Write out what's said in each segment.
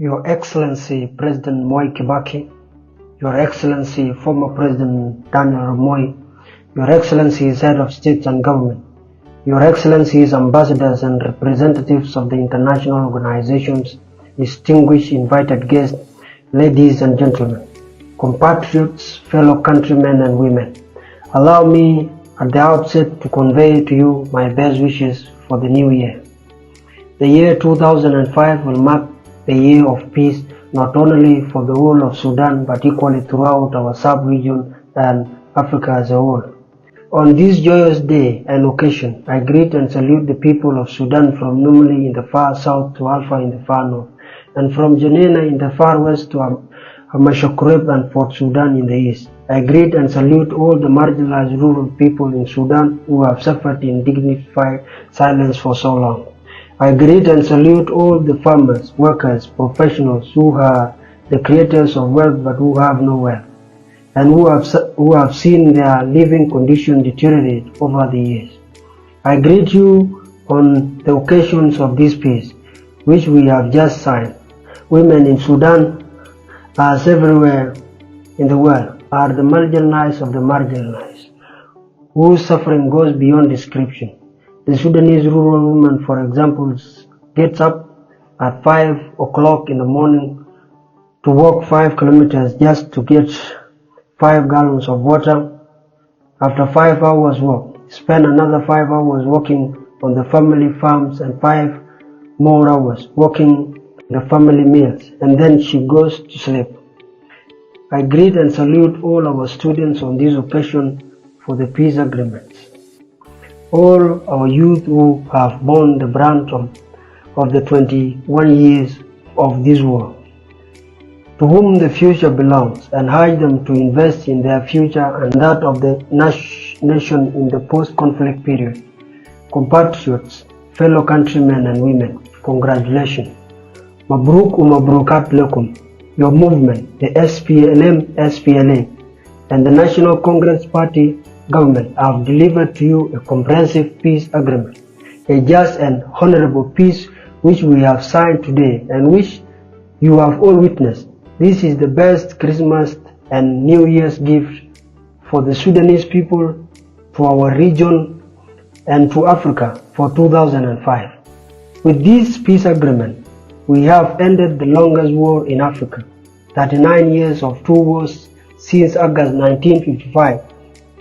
Your Excellency President Moi Kibaki, Your Excellency former President Daniel Moi, Your Excellencies Head of States and Government, Your Excellencies Ambassadors and representatives of the international organizations, distinguished invited guests, ladies and gentlemen, compatriots, fellow countrymen and women, allow me at the outset to convey to you my best wishes for the new year. The year 2005 will mark a year of peace not only for the whole of Sudan but equally throughout our sub-region and Africa as a whole. On this joyous day and occasion, I greet and salute the people of Sudan from Numili in the far south to Alpha in the far north, and from Janina in the far west to Amashakureb and Port Sudan in the east. I greet and salute all the marginalized rural people in Sudan who have suffered in dignified silence for so long. I greet and salute all the farmers, workers, professionals who are the creators of wealth but who have no wealth, and who have seen their living conditions deteriorate over the years. I greet you on the occasions of this peace, which we have just signed. Women in Sudan, as everywhere in the world, are the marginalized of the marginalized, whose suffering goes beyond description. The Sudanese rural woman, for example, gets up at 5 o'clock in the morning to walk 5 kilometers just to get 5 gallons of water. After 5 hours walk, spend another 5 hours walking on the family farms and 5 more hours walking the family meals, and then she goes to sleep. I greet and salute all our students on this occasion for the peace agreements. All our youth who have borne the brunt of the 21 years of this war, to whom the future belongs, and urge them to invest in their future and that of the nation in the post-conflict period. Compatriots, fellow countrymen and women, congratulations. Mabruk umabrukat lakum. Your movement, the SPLA, and the National Congress Party government have delivered to you a comprehensive peace agreement, a just and honorable peace which we have signed today and which you have all witnessed. This is the best Christmas and New Year's gift for the Sudanese people, to our region, and to Africa for 2005. With this peace agreement, we have ended the longest war in Africa, 39 years of 2 wars since August 1955,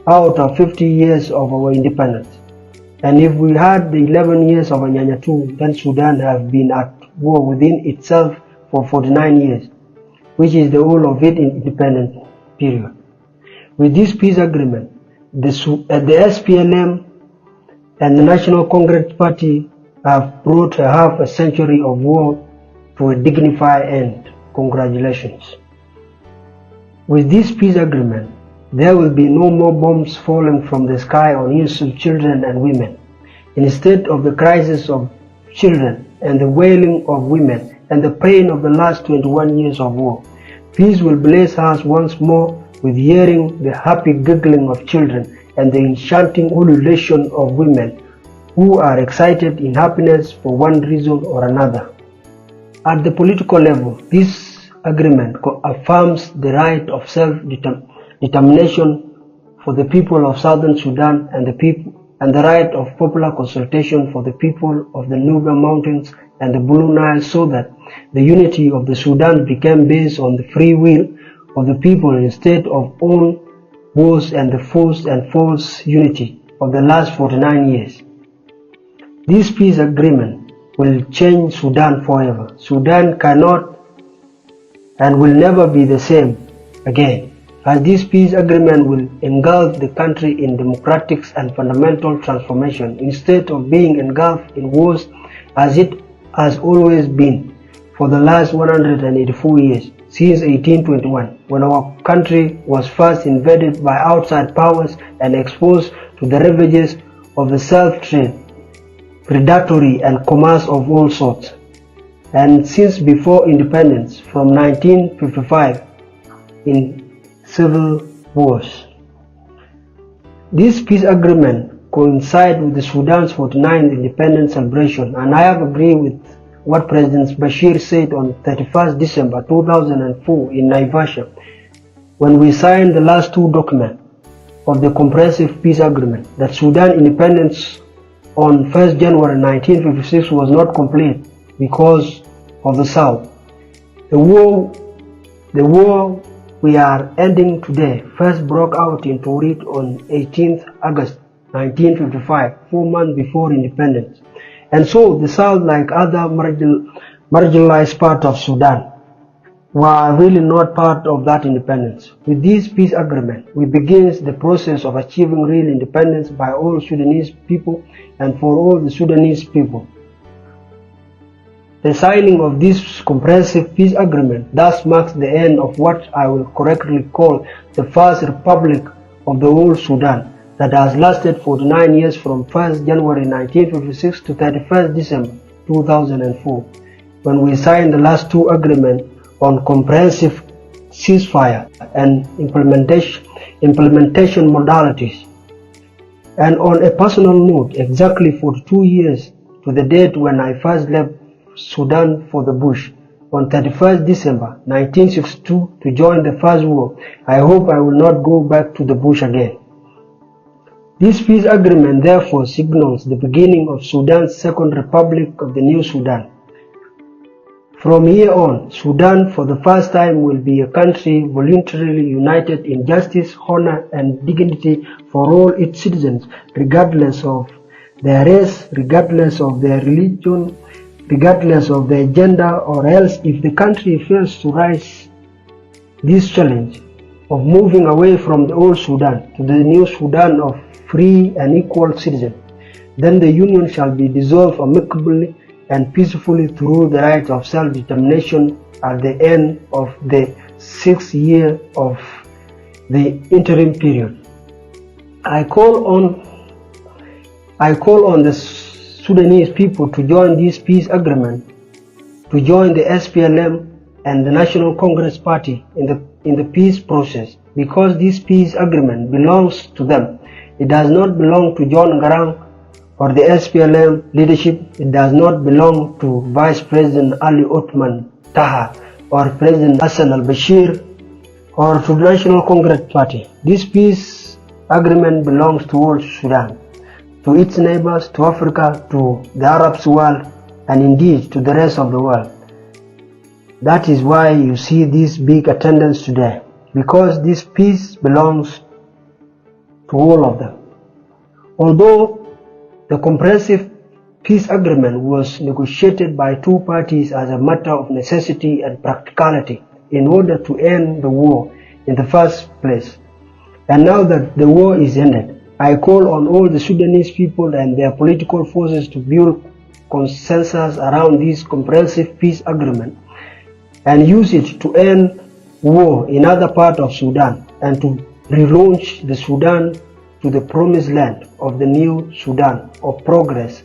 out of 50 years of our independence. And if we had the 11 years of Anyanya 2, then Sudan have been at war within itself for 49 years, which is the whole of its independent period. With this peace agreement, the SPLM and the National Congress Party have brought a half a century of war to a dignified end. Congratulations. With this peace agreement, there will be no more bombs falling from the sky on innocent children and women. Instead of the crisis of children and the wailing of women and the pain of the last 21 years of war, peace will bless us once more with hearing the happy giggling of children and the enchanting ululation of women who are excited in happiness for one reason or another. At the political level, this agreement affirms the right of self-determination for the people of Southern Sudan and the right of popular consultation for the people of the Nuba Mountains and the Blue Nile, so that the unity of the Sudan became based on the free will of the people instead of own wars and the forced and false unity of the last 49 years. This peace agreement will change Sudan forever. Sudan cannot and will never be the same again, as this peace agreement will engulf the country in democratic and fundamental transformation instead of being engulfed in wars as it has always been for the last 184 years, since 1821, when our country was first invaded by outside powers and exposed to the ravages of the self-trade, predatory and commerce of all sorts. And since before independence, from 1955, in civil wars. This peace agreement coincides with the Sudan's 49th independence celebration, and I have agreed with what President Bashir said on 31st December 2004 in Naivasha, when we signed the last two documents of the Comprehensive Peace Agreement, that Sudan independence on 1st January 1956 was not complete because of the South. The war we are ending today first broke out in Torit on 18th August 1955, 4 months before independence. And so the South, like other marginalized parts of Sudan, were really not part of that independence. With this peace agreement, we begin the process of achieving real independence by all Sudanese people and for all the Sudanese people. The signing of this comprehensive peace agreement thus marks the end of what I will correctly call the first republic of the whole Sudan that has lasted 49 years from 1st January 1956 to 31st December 2004, when we signed the last two agreements on comprehensive ceasefire and implementation modalities. And on a personal note, exactly 42 years to the date when I first left Sudan for the bush, on 31st December 1962 to join the first war, I hope I will not go back to the bush again. This peace agreement therefore signals the beginning of Sudan's second republic of the new Sudan. From here on, Sudan for the first time will be a country voluntarily united in justice, honor, and dignity for all its citizens, regardless of their race, regardless of their religion, regardless of their gender, or else if the country fails to rise this challenge of moving away from the old Sudan to the new Sudan of free and equal citizens, then the union shall be dissolved amicably and peacefully through the right of self-determination at the end of the 6th year of the interim period. I call on the Sudanese people to join this peace agreement, to join the SPLM and the National Congress Party in the peace process, because this peace agreement belongs to them. It does not belong to John Garang or the SPLM leadership. It does not belong to Vice President Ali Othman Taha or President Hassan al-Bashir or to the National Congress Party. This peace agreement belongs to all Sudan, to its neighbors, to Africa, to the Arab world, and indeed to the rest of the world. That is why you see this big attendance today, because this peace belongs to all of them. Although the comprehensive peace agreement was negotiated by two parties as a matter of necessity and practicality in order to end the war in the first place, and now that the war is ended, I call on all the Sudanese people and their political forces to build consensus around this comprehensive peace agreement and use it to end war in other parts of Sudan and to relaunch the Sudan to the promised land of the new Sudan of progress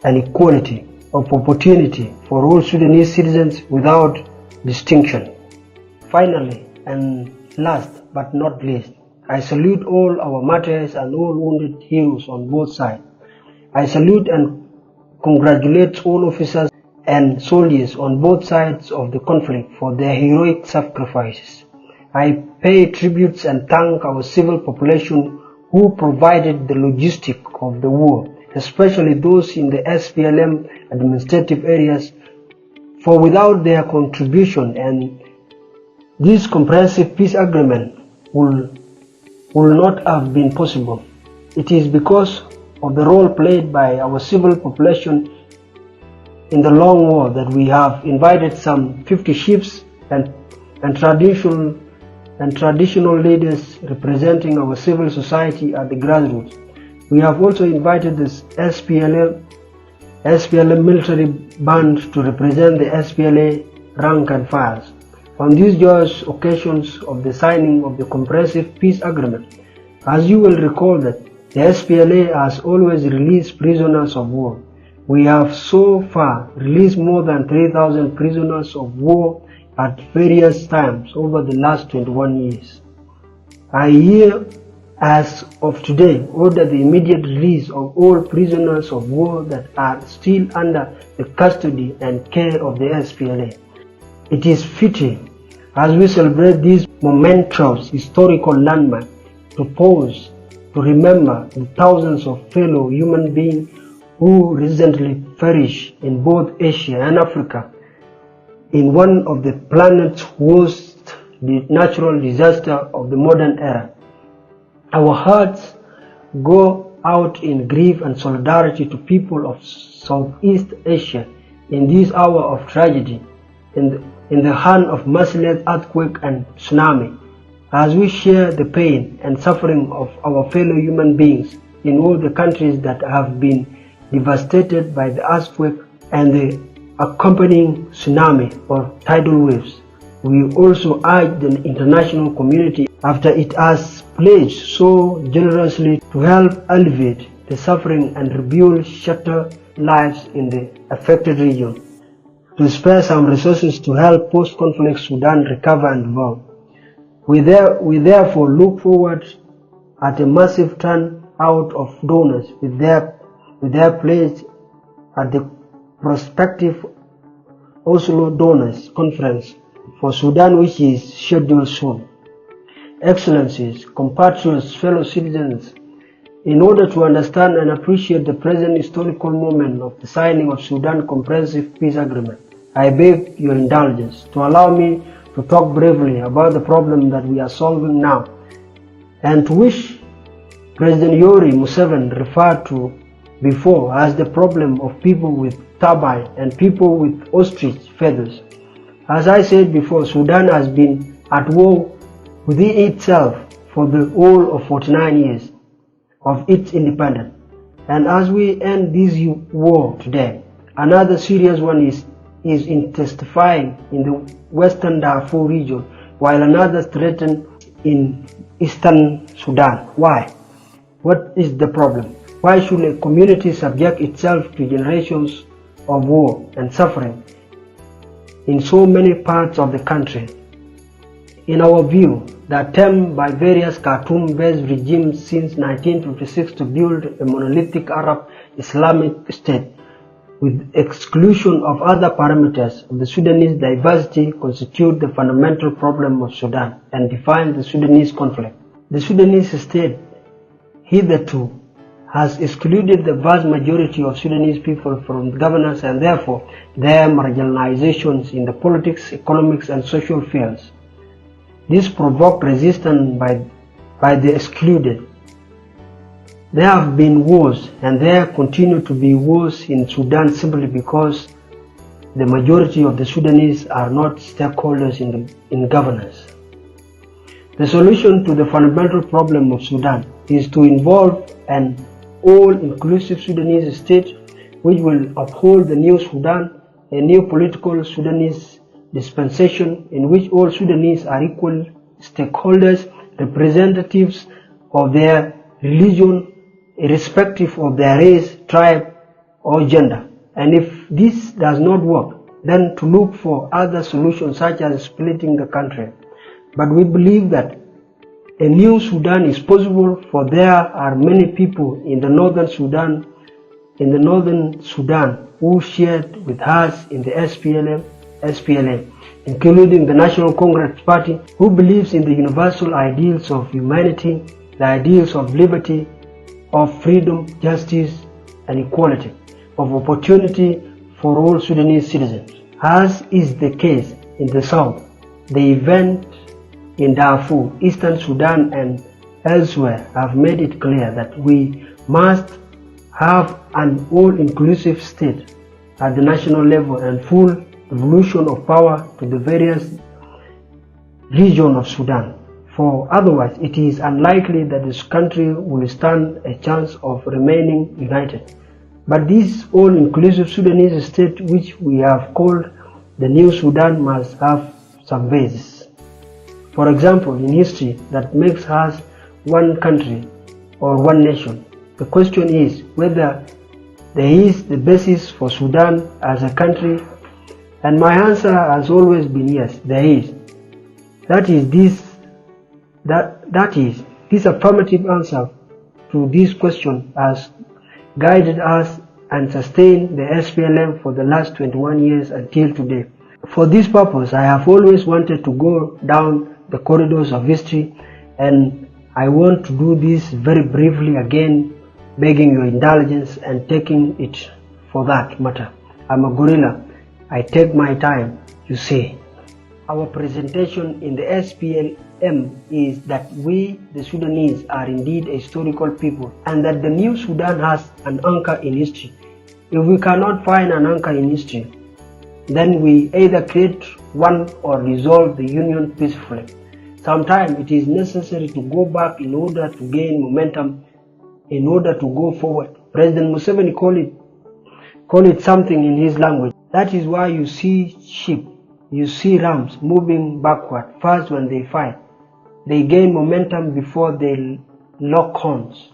and equality, of opportunity for all Sudanese citizens without distinction. Finally, and last but not least, I salute all our martyrs and all wounded heroes on both sides. I salute and congratulate all officers and soldiers on both sides of the conflict for their heroic sacrifices. I pay tributes and thank our civil population who provided the logistic of the war, especially those in the SPLM administrative areas, for without their contribution and this comprehensive peace agreement will not have been possible. It is because of the role played by our civil population in the long war that we have invited some 50 chiefs and traditional leaders representing our civil society at the grassroots. We have also invited the SPLM military band to represent the SPLA rank and files. On these joyous occasions of the signing of the comprehensive peace agreement, as you will recall that the SPLA has always released prisoners of war. We have so far released more than 3,000 prisoners of war at various times over the last 21 years. I as of today, order the immediate release of all prisoners of war that are still under the custody and care of the SPLA. It is fitting, as we celebrate this momentous historical landmark, to pause to remember the thousands of fellow human beings who recently perished in both Asia and Africa in one of the planet's worst natural disasters of the modern era. Our hearts go out in grief and solidarity to people of Southeast Asia in this hour of tragedy, in the hand of merciless earthquake and tsunami, as we share the pain and suffering of our fellow human beings in all the countries that have been devastated by the earthquake and the accompanying tsunami or tidal waves. We also urge the international community, after it has pledged so generously to help alleviate the suffering and rebuild shattered lives in the affected region, to spare some resources to help post-conflict Sudan recover and evolve. We therefore look forward at a massive turnout of donors with their pledge at the prospective Oslo Donors Conference for Sudan, which is scheduled soon. Excellencies, compatriots, fellow citizens, in order to understand and appreciate the present historical moment of the signing of Sudan Comprehensive Peace Agreement, I beg your indulgence to allow me to talk briefly about the problem that we are solving now, and to which President Yoweri Museveni referred to before as the problem of people with turbine and people with ostrich feathers. As I said before, Sudan has been at war within itself for the whole of 49 years of its independence. And as we end this war today, another serious one is intensifying in the western Darfur region, while another threatened in eastern Sudan. Why? What is the problem? Why should a community subject itself to generations of war and suffering in so many parts of the country? In our view, the attempt by various Khartoum-based regimes since 1956 to build a monolithic Arab Islamic state with exclusion of other parameters of the Sudanese diversity constitute the fundamental problem of Sudan and define the Sudanese conflict. The Sudanese state hitherto has excluded the vast majority of Sudanese people from governance and therefore their marginalizations in the politics, economics and social fields. This provoked resistance by the excluded. There have been wars and there continue to be wars in Sudan simply because the majority of the Sudanese are not stakeholders in governance. The solution to the fundamental problem of Sudan is to involve an all-inclusive Sudanese state which will uphold the new Sudan, a new political Sudanese dispensation in which all Sudanese are equal stakeholders, representatives of their religion, irrespective of their race, tribe, or gender. And if this does not work, then to look for other solutions such as splitting the country. But we believe that a new Sudan is possible, for there are many people in the northern Sudan who shared with us in the SPLA, including the National Congress Party, who believes in the universal ideals of humanity, the ideals of liberty, of freedom, justice, and equality, of opportunity for all Sudanese citizens. As is the case in the south, the event in Darfur, Eastern Sudan, and elsewhere have made it clear that we must have an all-inclusive state at the national level and full devolution of power to the various regions of Sudan. For otherwise, it is unlikely that this country will stand a chance of remaining united. But this all-inclusive Sudanese state, which we have called the New Sudan, must have some basis. For example, in history that makes us one country or one nation. The question is whether there is the basis for Sudan as a country, and my answer has always been yes, there is. That is This affirmative answer to this question has guided us and sustained the SPLM for the last 21 years until today. For this purpose, I have always wanted to go down the corridors of history, and I want to do this very briefly again, begging your indulgence and taking it for that matter. I'm a gorilla. I take my time, you see. Our presentation in the SPLM is that we, the Sudanese, are indeed a historical people, and that the new Sudan has an anchor in history. If we cannot find an anchor in history, then we either create one or dissolve the union peacefully. Sometimes it is necessary to go back in order to gain momentum, in order to go forward. President Museveni call it something in his language. That is why you see sheep, you see rams moving backward. First, when they fight, they gain momentum before they lock horns.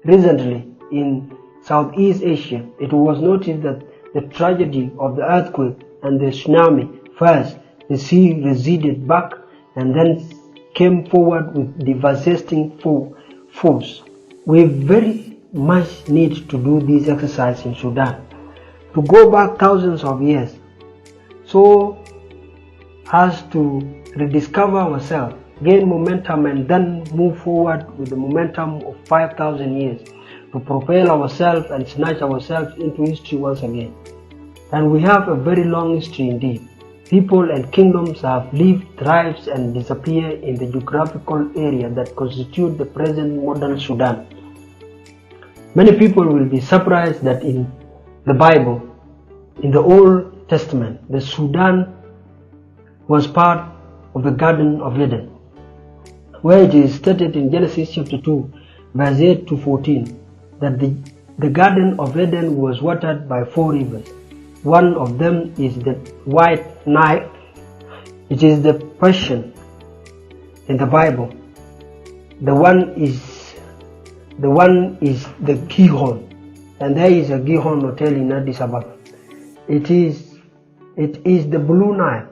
Recently, in Southeast Asia, it was noticed that the tragedy of the earthquake and the tsunami, first the sea receded back and then came forward with devastating force. We very much need to do this exercise in Sudan, to go back thousands of years, so as to rediscover ourselves, gain momentum, and then move forward with the momentum of 5,000 years to propel ourselves and snatch ourselves into history once again. And we have a very long history indeed. People and kingdoms have lived, thrived, and disappeared in the geographical area that constitute the present modern Sudan. Many people will be surprised that in the Bible, in the Old Testament, the Sudan was part of the Garden of Eden, where it is stated in Genesis chapter 2, verse 8 to 14, that the Garden of Eden was watered by 4 rivers. One of them is the White Nile. It is the Persian in the Bible. The one is the Gihon, and there is a Gihon hotel in Addis Ababa. It is the Blue Nile,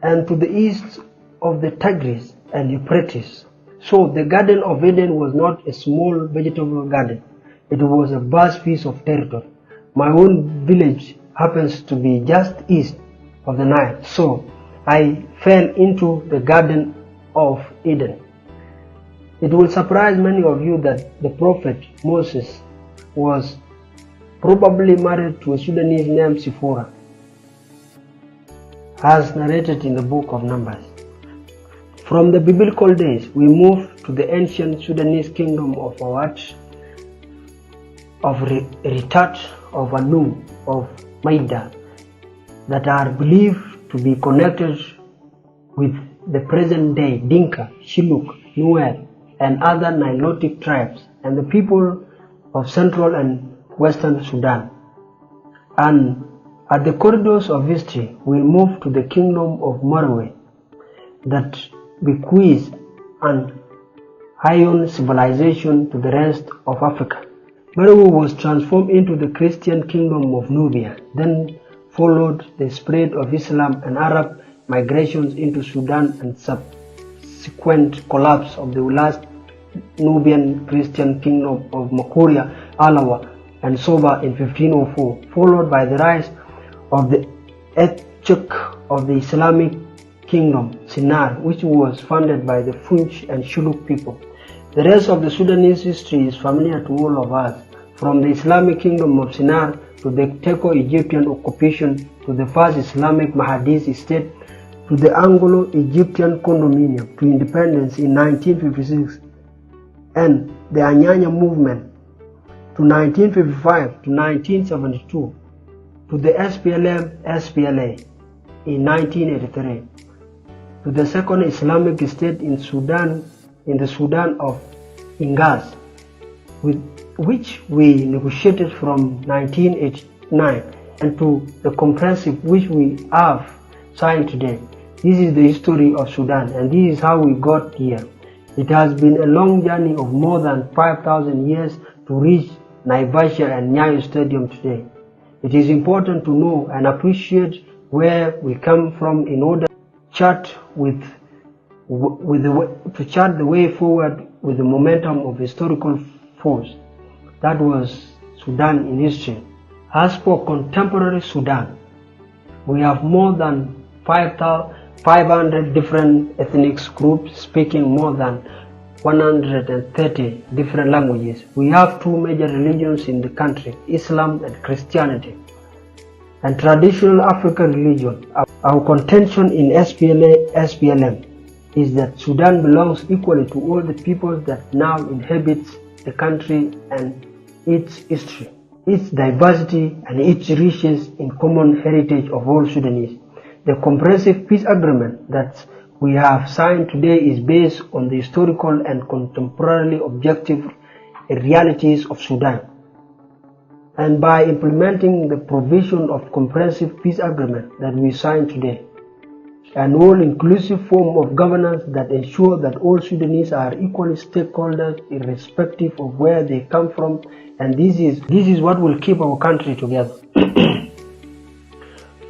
and to the east of the Tigris and Euphrates. So the Garden of Eden was not a small vegetable garden. It was a vast piece of territory. My own village happens to be just east of the Nile, so I fell into the Garden of Eden. It will surprise many of you that the prophet Moses was probably married to a Sudanese named Sipporah, as narrated in the book of Numbers. From the biblical days, we move to the ancient Sudanese kingdom of Awad, of Ritat, of Anu, of Maida, that are believed to be connected with the present day Dinka, Shilluk, Nuer, and other Nilotic tribes, and the people of central and western Sudan. And at the corridors of history, we move to the kingdom of Marawe, that bequeaths an iron civilization to the rest of Africa. Marawe was transformed into the Christian kingdom of Nubia, then followed the spread of Islam and Arab migrations into Sudan and subsequent collapse of the last Nubian Christian kingdom of Makuria, Alawa, and Soba in 1504, followed by the rise of the Etchuk of the Islamic kingdom, Sinar, which was founded by the Funch and Shilluk people. The rest of the Sudanese history is familiar to all of us, from the Islamic kingdom of Sinar to the Turco-Egyptian occupation to the first Islamic Mahadis state to the Anglo-Egyptian condominium to independence in 1956 and the Anyanya movement to 1955 to 1972 to the SPLA in 1983 to the second Islamic state in the Sudan of Ingas, with which we negotiated from 1989, and to the comprehensive which we have signed today. This is the history of Sudan, and this is how we got here. It has been a long journey of more than 5,000 years to reach Naivasha and Nyayo Stadium today. It is important to know and appreciate where we come from in order to chart with to chart the way forward with the momentum of historical force. That was Sudan in history. As for contemporary Sudan, we have more than 500 different ethnic groups speaking more than 130 different languages. We have two major religions in the country, Islam and Christianity, and traditional African religion. Our contention in SPLM is that Sudan belongs equally to all the peoples that now inhabit the country and its history, its diversity, and its riches in common heritage of all Sudanese. The comprehensive peace agreement that we have signed today is based on the historical and contemporary objective realities of Sudan. And by implementing the provision of comprehensive peace agreement that we signed today, an all-inclusive form of governance that ensures that all Sudanese are equally stakeholders irrespective of where they come from, and this is what will keep our country together.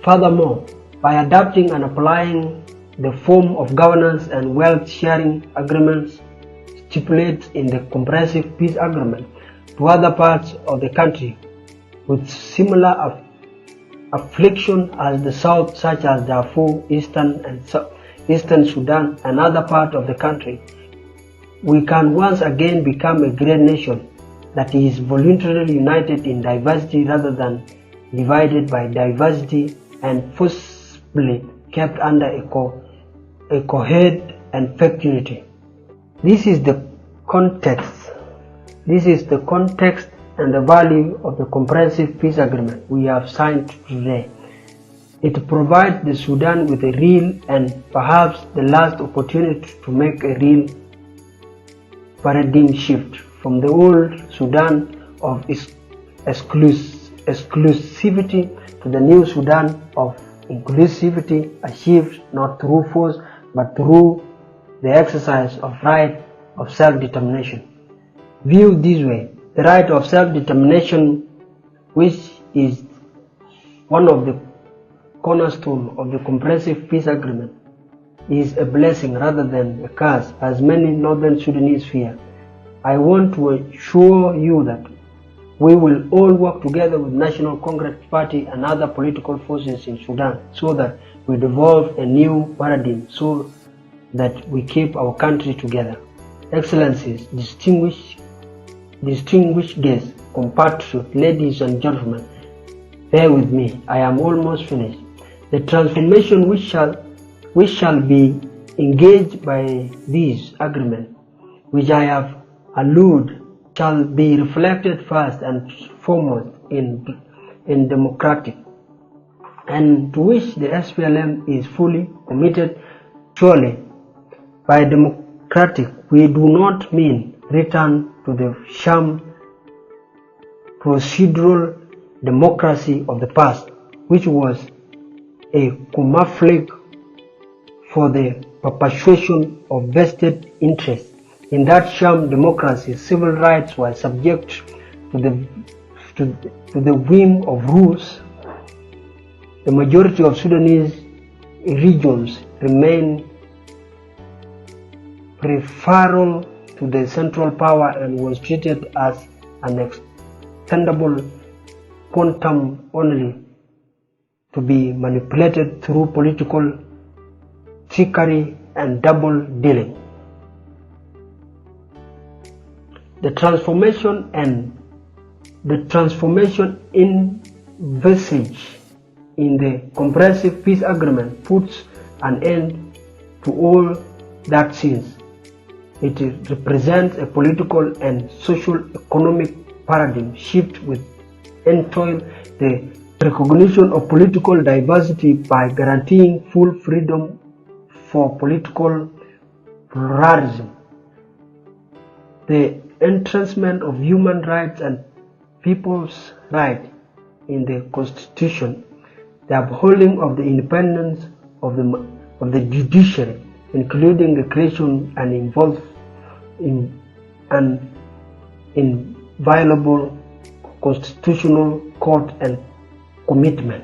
Furthermore, by adopting and applying the form of governance and wealth sharing agreements stipulated in the comprehensive peace agreement to other parts of the country with similar affliction as the south, such as Darfur, Eastern Sudan, and other parts of the country, we can once again become a great nation that is voluntarily united in diversity rather than divided by diversity and forcibly kept under a coherent and fake unity. This is the context and the value of the comprehensive peace agreement we have signed today. It provides the Sudan with a real and perhaps the last opportunity to make a real paradigm shift from the old Sudan of exclusivity to the new Sudan of inclusivity, achieved not through force but through the exercise of right of self-determination. Viewed this way, the right of self-determination, which is one of the cornerstones of the comprehensive peace agreement, is a blessing rather than a curse, as many northern Sudanese fear. I want to assure you that we will all work together with National Congress Party and other political forces in Sudan so that we develop a new paradigm so that we keep our country together. Excellencies, distinguished guests, compatriots, ladies and gentlemen, bear with me, I am almost finished. The transformation which shall be engaged by this agreement, which I have alluded, shall be reflected first and foremost in democratic, and to which the SPLM is fully committed. Surely, by democratic, we do not mean return to the sham procedural democracy of the past, which was a camouflage for the perpetuation of vested interests. In that sham democracy, civil rights were subject to the whim of rules. The majority of Sudanese regions remain peripheral to the central power and was treated as an extendable quantum only to be manipulated through political trickery and double dealing. The transformation envisaged in the comprehensive peace agreement puts an end to all that since. It represents a political and social-economic paradigm shift which entails the recognition of political diversity by guaranteeing full freedom for political pluralism, the entrancement of human rights and people's rights in the Constitution, the upholding of the independence of the judiciary, including the creation and an inviolable constitutional court, and commitment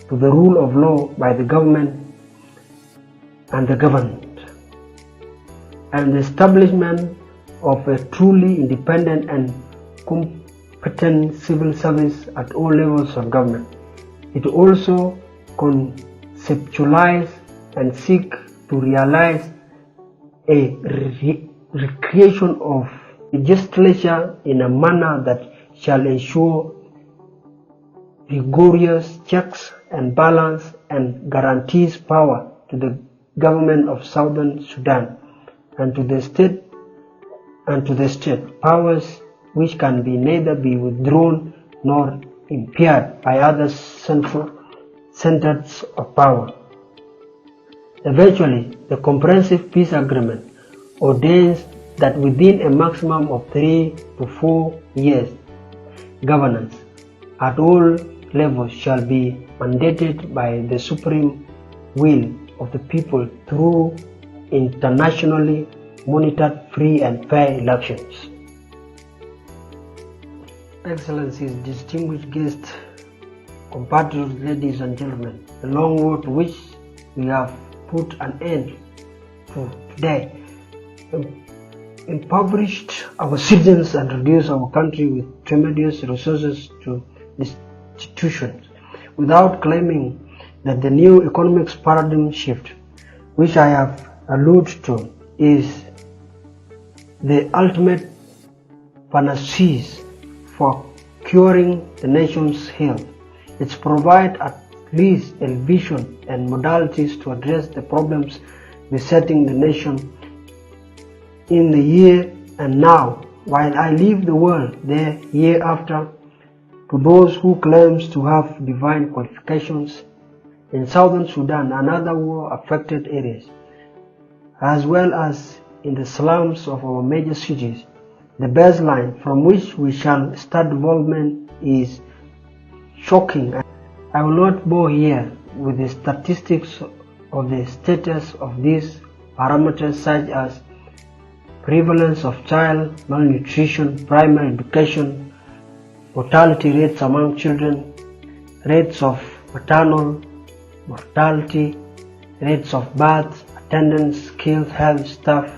to the rule of law by the government and the governed. and the establishment of a truly independent and competent civil service at all levels of government. It also conceptualizes and seeks to realize a recreation of legislature in a manner that shall ensure rigorous checks and balance and guarantees power to the government of Southern Sudan and to the state powers which can be neither be withdrawn nor impaired by other centers of power. Eventually, the Comprehensive Peace Agreement ordains that within a maximum of 3 to 4 years, governance at all levels shall be mandated by the supreme will of the people through internationally monitored free and fair elections. Excellencies, distinguished guests, compatriots, ladies and gentlemen, the long war to which we have put an end to today impoverished our citizens and reduced our country with tremendous resources to institutions, without claiming that the new economic paradigm shift, which I have alluded to, is the ultimate panacea for curing the nation's health. It provides at least a vision and modalities to address the problems besetting the nation in the year and now, while I leave the world the year after to those who claims to have divine qualifications in Southern Sudan and other war-affected areas, as well as in the slums of our major cities. The baseline from which we shall start development is shocking. I will not bore here with the statistics of the status of these parameters, such as prevalence of child malnutrition, primary education, mortality rates among children, rates of maternal mortality, rates of birth, attendance, skilled health staff,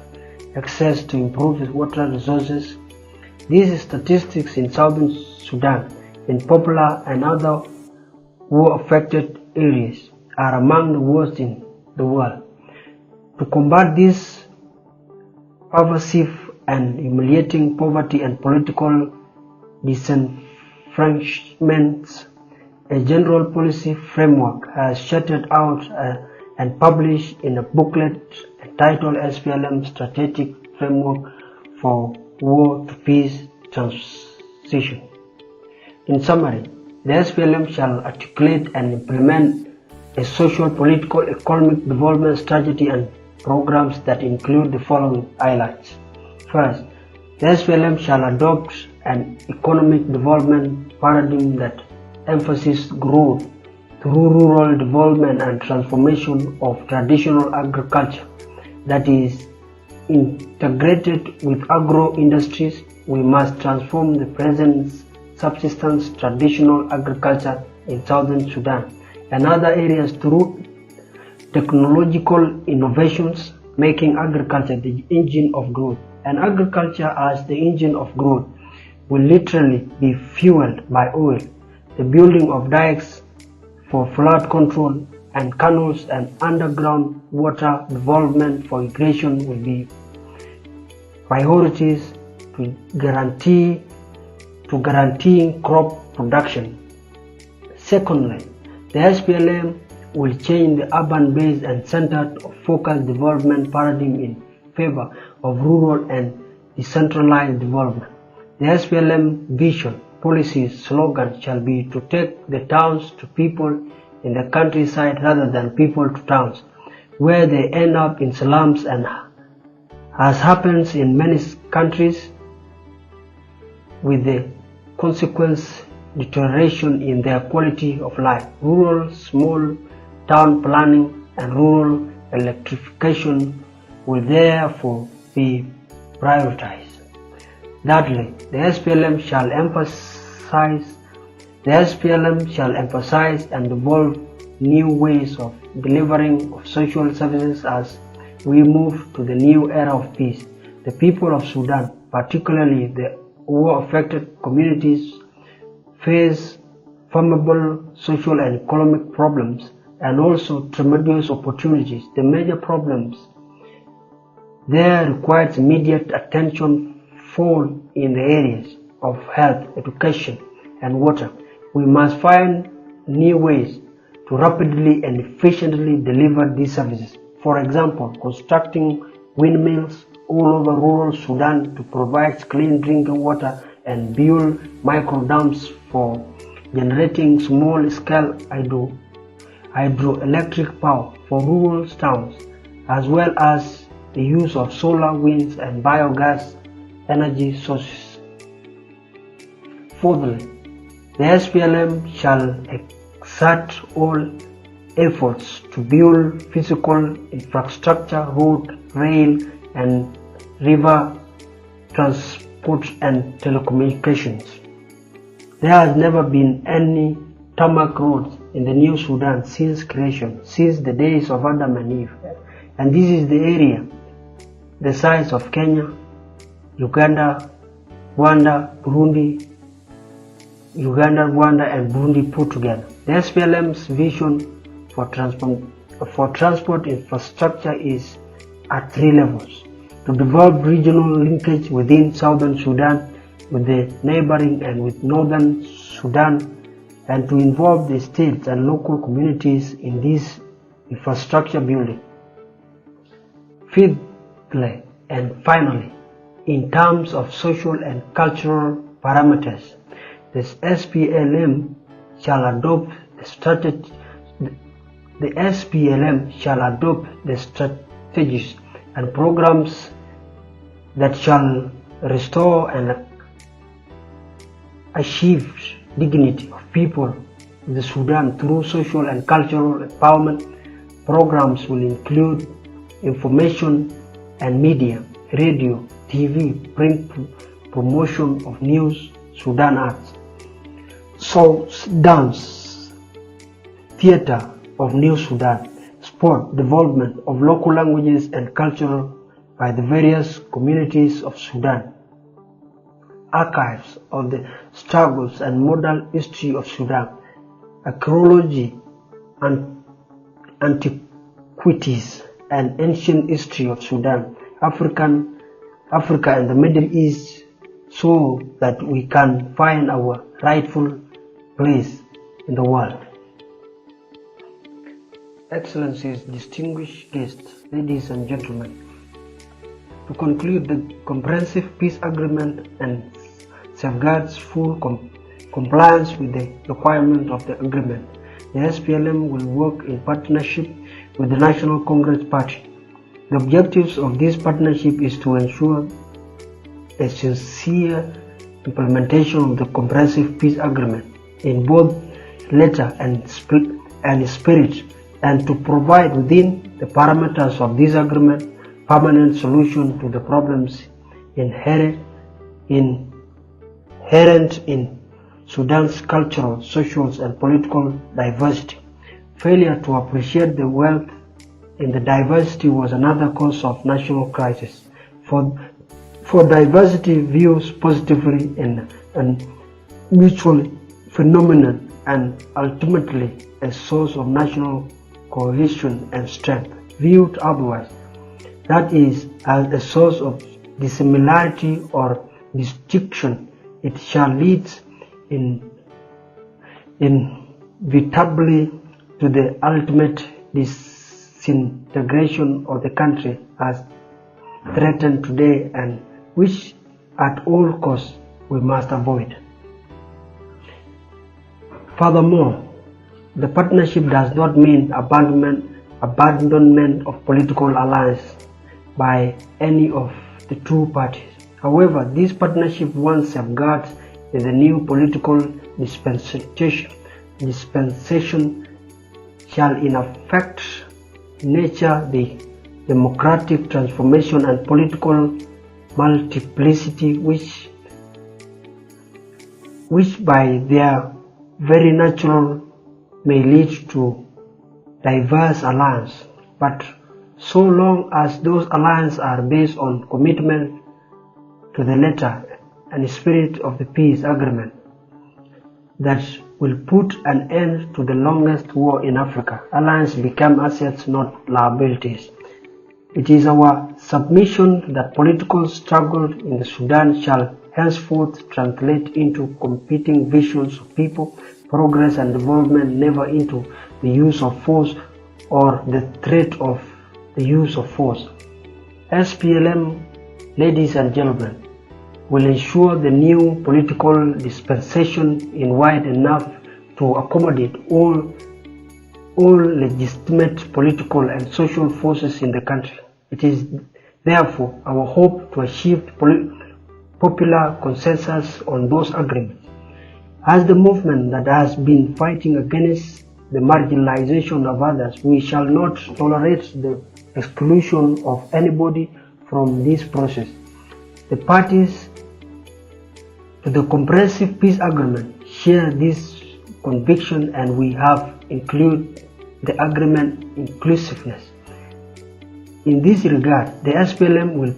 access to improved water resources. These statistics in Southern Sudan, in popular and other war-affected areas, are among the worst in the world. To combat this pervasive and humiliating poverty and political disenfranchisement, a general policy framework has started out and published in a booklet entitled SPLM Strategic Framework for War to Peace Transition. In summary, the SPLM shall articulate and implement a social, political, economic development strategy and programs that include the following highlights. First, the SPLM shall adopt an economic development paradigm that emphasizes growth through rural development and transformation of traditional agriculture that is integrated with agro-industries. We must transform the present subsistence traditional agriculture in Southern Sudan and other areas through technological innovations, making agriculture the engine of growth. And agriculture as the engine of growth will literally be fueled by oil. The building of dikes for flood control and canals and underground water development for irrigation will be priorities to guaranteeing crop production. Secondly, the SPLM will change the urban-based and centered focused development paradigm in favor of rural and decentralized development. The SPLM vision, policies, slogan shall be to take the towns to people in the countryside rather than people to towns, where they end up in slums, and as happens in many countries, with the consequence deterioration in their quality of life. Rural small town planning and rural electrification will therefore be prioritized. Thirdly, the SPLM shall emphasize and develop new ways of delivering of social services as we move to the new era of peace. The people of Sudan, particularly the war-affected communities, face formidable social and economic problems and also tremendous opportunities. The major problems there requires immediate attention fall in the areas of health, education, and water. We must find new ways to rapidly and efficiently deliver these services. For example, constructing windmills all over rural Sudan to provide clean drinking water and build micro dams for generating small-scale hydroelectric power for rural towns, as well as the use of solar, winds, and biogas energy sources. Fourthly, the SPLM shall exert all efforts to build physical infrastructure, road, rail, and river transport and telecommunications. There has never been any tarmac roads in the New Sudan since creation, since the days of Adam and Eve. And this is the area the size of Kenya, Uganda, Rwanda, and Burundi put together. The SPLM's vision for transport infrastructure is at 3 levels: to develop regional linkage within southern Sudan, with the neighboring and with northern Sudan, and to involve the states and local communities in this infrastructure building. Fifthly and finally, in terms of social and cultural parameters, the SPLM shall adopt the strategies and programs that shall restore and achieve dignity of people of the Sudan through social and cultural empowerment. Programs will include information and media, radio, TV, print promotion of news, Sudan arts, songs, dance, theater of New Sudan, sport, development of local languages and culture by the various communities of Sudan, archives of the struggles and modern history of Sudan, archaeology and antiquities and ancient history of Sudan, Africa and the Middle East, so that we can find our rightful place in the world. Excellencies, distinguished guests, ladies and gentlemen, to conclude, the comprehensive peace agreement and safeguards full compliance with the requirements of the agreement. The SPLM will work in partnership with the National Congress Party. The objectives of this partnership is to ensure a sincere implementation of the comprehensive peace agreement in both letter and spirit, and to provide within the parameters of this agreement permanent solution to the problems inherent in Sudan's cultural, social, and political diversity. Failure to appreciate the wealth in the diversity was another cause of national crisis. For diversity views positively and mutually phenomenon and ultimately a source of national cohesion and strength. Viewed otherwise, that is, as a source of dissimilarity or distinction, it shall lead inevitably to the ultimate disintegration of the country as threatened today, and which at all costs we must avoid. Furthermore, the partnership does not mean abandonment of political alliance by any of the two parties. However, this partnership once safeguards in the new political dispensation shall in effect nurture the democratic transformation and political multiplicity which by their very natural may lead to diverse alliance, but so long as those alliances are based on commitment to the letter and spirit of the peace agreement that will put an end to the longest war in Africa. Alliances become assets, not liabilities. It is our submission that political struggle in the Sudan shall henceforth translate into competing visions of people, progress and development, never into the use of force or the threat of the use of force. SPLM, ladies and gentlemen, will ensure the new political dispensation is wide enough to accommodate all legitimate political and social forces in the country. It is therefore our hope to achieve popular consensus on those agreements. As the movement that has been fighting against the marginalization of others, we shall not tolerate the exclusion of anybody from this process. The parties to the comprehensive peace agreement share this conviction, and we have included the agreement inclusiveness. In this regard, the SPLM will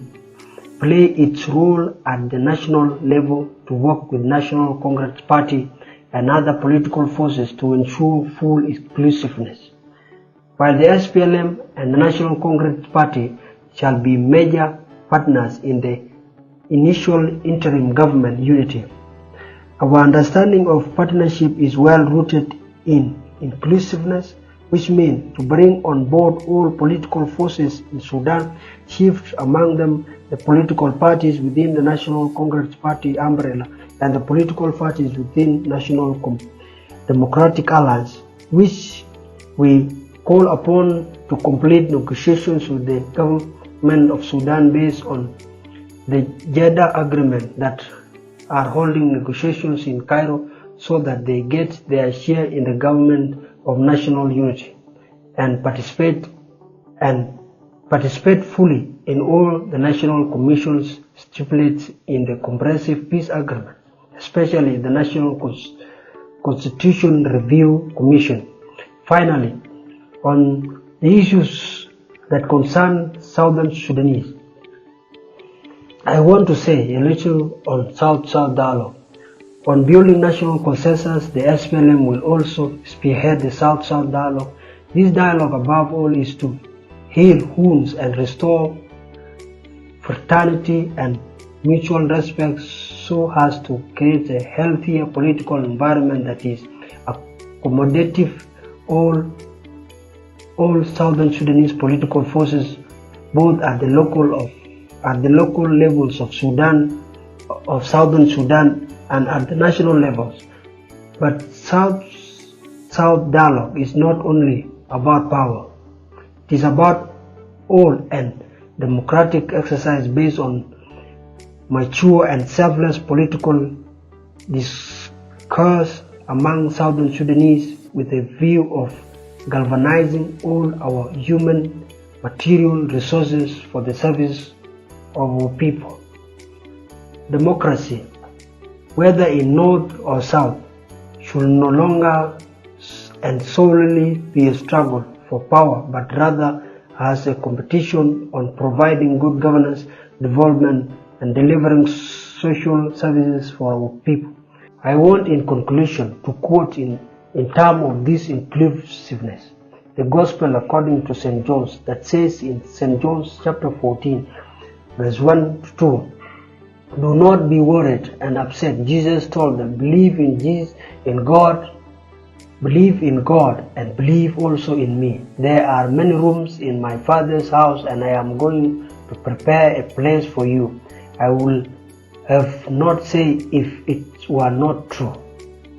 play its role at the national level to work with National Congress Party and other political forces to ensure full inclusiveness, while the SPLM and the National Congress Party shall be major partners in the initial interim government unity. Our understanding of partnership is well rooted in inclusiveness, which means to bring on board all political forces in Sudan, shift among them the political parties within the National Congress Party umbrella and the political parties within National Democratic Alliance, which we call upon to complete negotiations with the government of Sudan based on the Jeddah Agreement that are holding negotiations in Cairo so that they get their share in the government of national unity and participate fully in all the national commissions stipulated in the Comprehensive Peace Agreement, especially the National Constitution Review Commission. Finally, on the issues that concern Southern Sudanese, I want to say a little on South-South dialogue. On building national consensus, the SPLM will also spearhead the South-South dialogue. This dialogue, above all, is to heal wounds and restore fraternity and mutual respect so as to create a healthier political environment that is accommodative all Southern Sudanese political forces, both at the local levels of Southern Sudan and at the national levels. But South dialogue is not only about power. It is about all and democratic exercise based on mature and selfless political discourse among Southern Sudanese with a view of galvanizing all our human material resources for the service of our people. Democracy, whether in North or South, should no longer and solely be a struggle for power, but rather as a competition on providing good governance, development, and delivering social services for our people. I want, in conclusion, to quote in terms of this inclusiveness, the Gospel according to St. John's, that says in St. John's chapter 14, verse 1 to 2, "Do not be worried and upset." Jesus told them, believe in God and believe also in me. There are many rooms in my Father's house, and I am going to prepare a place for you. I will have not said if it were not true.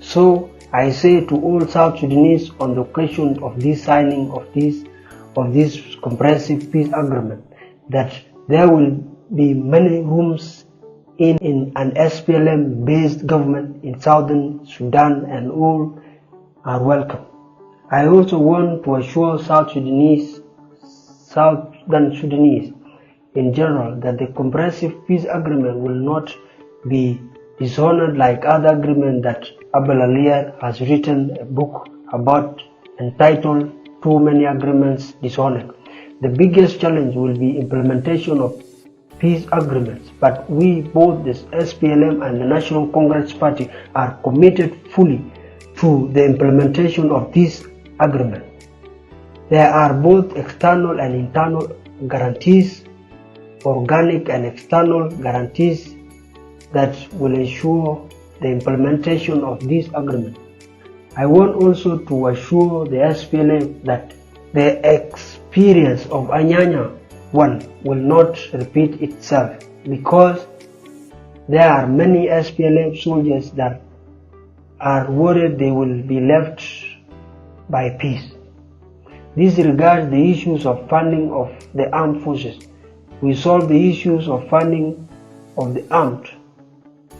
So I say to all South Sudanese on the occasion of this signing of this comprehensive peace agreement, that there will be many rooms in an SPLM-based government in Southern Sudan, and all are welcome. I also want to assure Southern Sudanese in general that the comprehensive peace agreement will not be dishonored like other agreements that Abel Alier has written a book about entitled Too Many Agreements Dishonored. The biggest challenge will be implementation of peace agreements, but we, both the SPLM and the National Congress Party, are committed fully to the implementation of this agreement. There are both external and internal guarantees, organic and external guarantees that will ensure the implementation of this agreement. I want also to assure the SPLM that the experience of Anyanya 1 will not repeat itself, because there are many SPLM soldiers that are worried they will be left by peace. This regards the issues of funding of the armed forces. We solve the issues of funding of the armed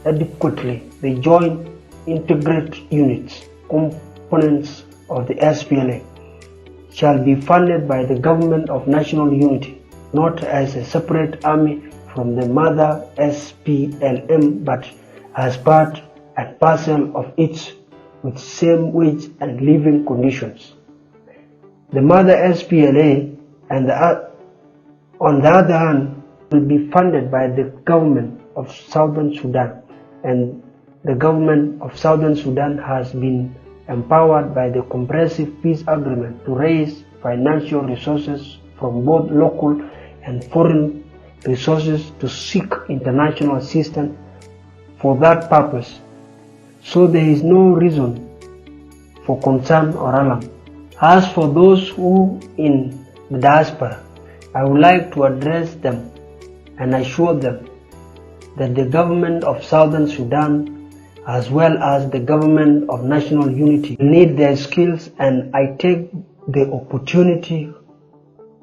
adequately. The joint integrated units, components of the SPLA, shall be funded by the government of national unity, not as a separate army from the mother SPLM, but as part and parcel of it, with same wage and living conditions. The mother SPLA on the other hand will be funded by the government of Southern Sudan, and the government of Southern Sudan has been empowered by the comprehensive peace agreement to raise financial resources from both local and foreign resources to seek international assistance for that purpose. So there is no reason for concern or alarm. As for those who in the diaspora, I would like to address them and assure them that the government of Southern Sudan, as well as the government of national unity, need their skills, and I take the opportunity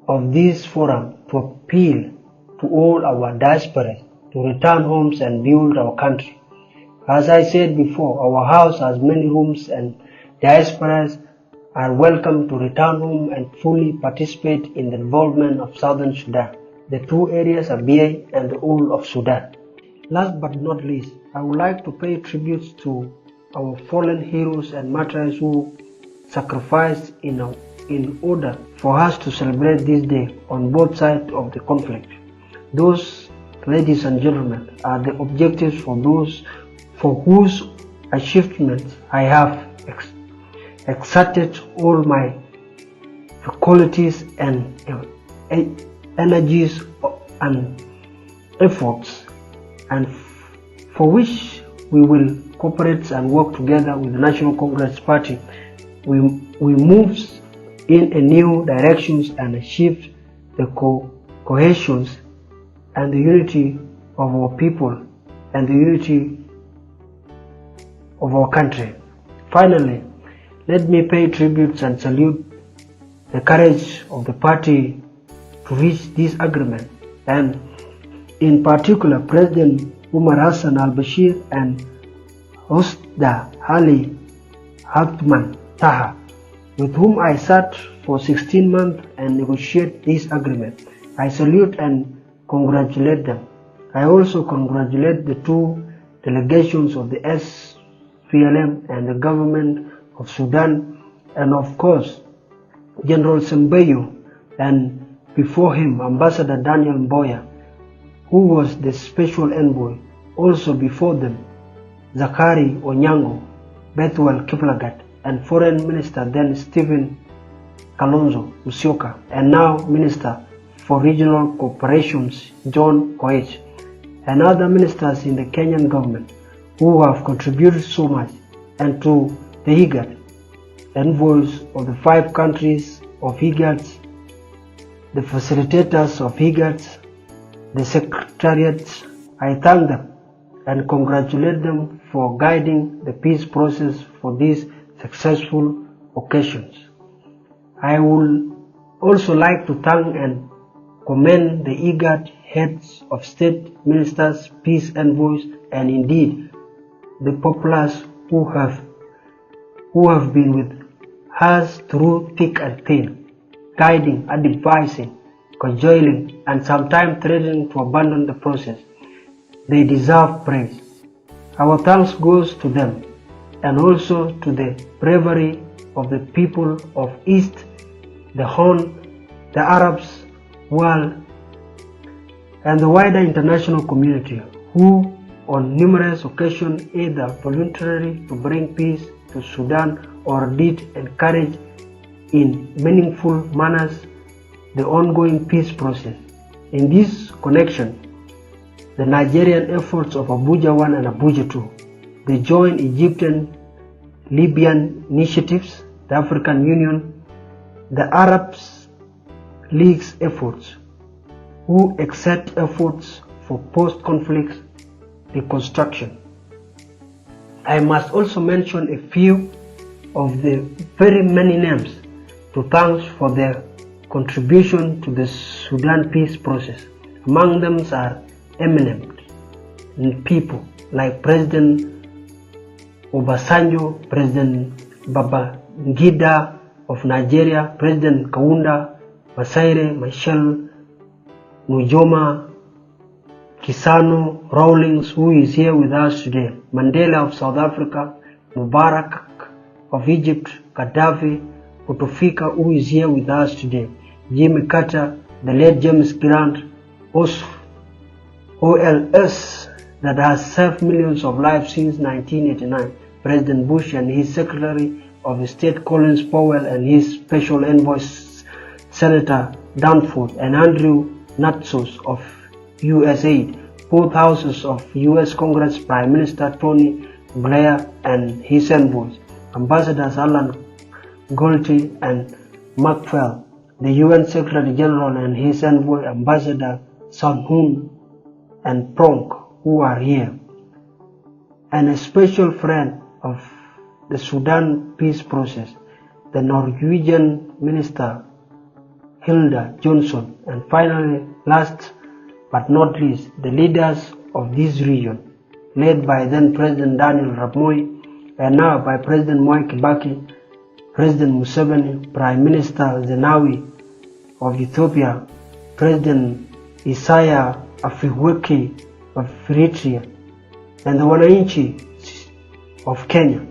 of this forum to appeal to all our diaspora to return homes and build our country. As I said before, our house has many rooms, and diasporas are welcome to return home and fully participate in the development of Southern Sudan. The two areas are Abyei and the whole of Sudan. Last but not least, I would like to pay tributes to our fallen heroes and martyrs who sacrificed in order for us to celebrate this day on both sides of the conflict. Those, ladies and gentlemen, are the objectives for those for whose achievements I have exerted all my faculties and energies and efforts, and for which we will cooperate and work together with the National Congress Party. We move in a new directions and achieve the cohesion and the unity of our people and the unity of our country. Finally, let me pay tributes and salute the courage of the party to reach this agreement, and in particular President Umar Hassan al-Bashir and Hosda Ali Hatman Taha, with whom I sat for 16 months and negotiated this agreement. I salute and congratulate them. I also congratulate the two delegations of the SPLM and the government of Sudan, and of course General Sembeyo, and before him Ambassador Daniel Mboya, who was the special envoy. Also before them Zakari Onyango, Bethwel Kiplagat, and Foreign Minister then Stephen Kalonzo Musyoka, and now Minister for Regional Cooperations John Koech, and other ministers in the Kenyan government who have contributed so much, and to the IGAD envoys of the 5 countries of IGAD, the facilitators of IGAD, the secretariats. I thank them and congratulate them for guiding the peace process for these successful occasions. I would also like to thank and commend the IGAD heads of state, ministers, peace envoys, and indeed the populace who have been with us through thick and thin, guiding, advising, cajoling, and sometimes threatening to abandon the process. They deserve praise. Our thanks goes to them, and also to the bravery of the people of East, the Horn, the Arabs, world and the wider international community, who on numerous occasions either voluntarily to bring peace to Sudan or did encourage in meaningful manners the ongoing peace process. In this connection, the Nigerian efforts of Abuja 1 and Abuja 2, the joint Egyptian Libyan initiatives, the African Union, the Arab League's efforts, who exert efforts for post-conflict reconstruction. I must also mention a few of the very many names to thank for their contribution to the Sudan peace process. Among them are eminent people like President Obasanjo, President Babangida of Nigeria, President Kaunda, Masaire, Michel, Nujoma, Kisano, Rawlings, who is here with us today, Mandela of South Africa, Mubarak of Egypt, Gaddafi, Bouteflika, who is here with us today, Jimmy Carter, the late James Grant, OLS that has saved millions of lives since 1989, President Bush and his Secretary of State Collins Powell and his Special Envoy Senator Danforth and Andrew Natsos of USAID, both houses of US Congress, Prime Minister Tony Blair and his envoys, Ambassadors Alan Golty and Macphail, the UN Secretary General and his envoy, Ambassador Sun Hoon and Pronk, who are here, and a special friend of the Sudan peace process, the Norwegian Minister Hilda Johnson, and finally, last but not least, the leaders of this region, led by then President Daniel Arap Moi, and now by President Mwai Kibaki, President Museveni, Prime Minister Zenawi of Ethiopia, President Isaiah Afwerki of Eritrea, and the Wananchi of Kenya,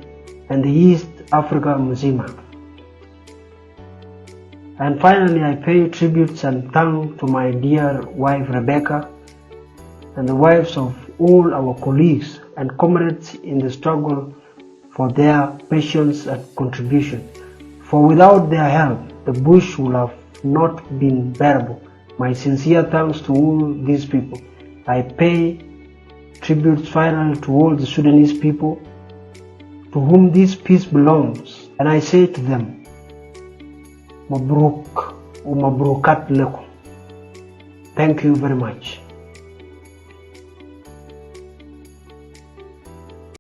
and the East Africa Mzima. And finally, I pay tributes and thanks to my dear wife Rebecca and the wives of all our colleagues and comrades in the struggle for their patience and contribution. For without their help, the bush would have not been bearable. My sincere thanks to all these people. I pay tributes finally to all the Sudanese people to whom this peace belongs, and I say to them, Mabruk wa mabrukat lakum. Thank you very much.